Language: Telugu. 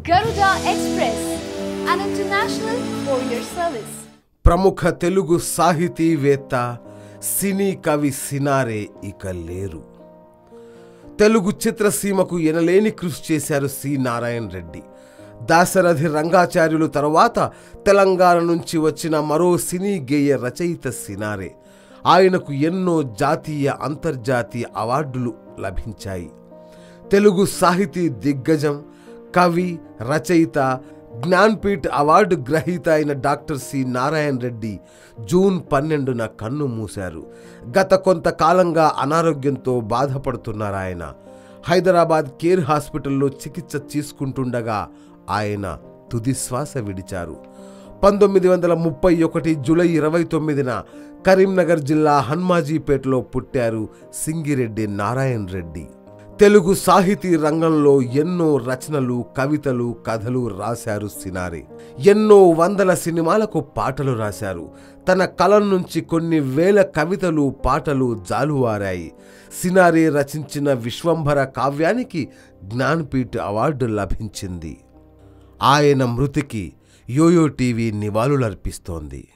Garuda Express, an international courier service. ప్రముఖ తెలుగు సాహితీవేత్త సినీ కవి సినారే ఇక లేరు. తెలుగు చిత్రసీమకు ఎనలేని కృషి చేశారు సి నారాయణ రెడ్డి. దాశరథి రంగాచార్యులు తర్వాత తెలంగాణ నుంచి వచ్చిన మరో సినీ గేయ రచయిత సినారే. ఆయనకు ఎన్నో జాతీయ అంతర్జాతీయ అవార్డులు లభించాయి. తెలుగు సాహితీ దిగ్గజం, కవి, రచయిత, జ్ఞాన్పీఠ్ అవార్డు గ్రహీత అయిన doctor C Narayana Reddy June 12న కన్ను మూశారు. గత కొంతకాలంగా అనారోగ్యంతో బాధపడుతున్నారు ఆయన. హైదరాబాద్ కేర్ హాస్పిటల్లో చికిత్స తీసుకుంటుండగా ఆయన తుదిశ్వాస విడిచారు. 1931 జూలై 29న కరీంనగర్ జిల్లా హన్మాజీపేటలో పుట్టారు సింగిరెడ్డి నారాయణ రెడ్డి. తెలుగు సాహితీ రంగంలో ఎన్నో రచనలు, కవితలు, కథలు రాశారు సినారే. ఎన్నో వందల సినిమాలకు పాటలు రాశారు. తన కలం నుంచి కొన్ని వేల కవితలు, పాటలు జాలువారాయి. సినారే రచించిన విశ్వంభర కావ్యానికి జ్ఞాన్పీఠ్ అవార్డు లభించింది. ఆయన మృతికి యోయో టీవీ నివాళులర్పిస్తోంది.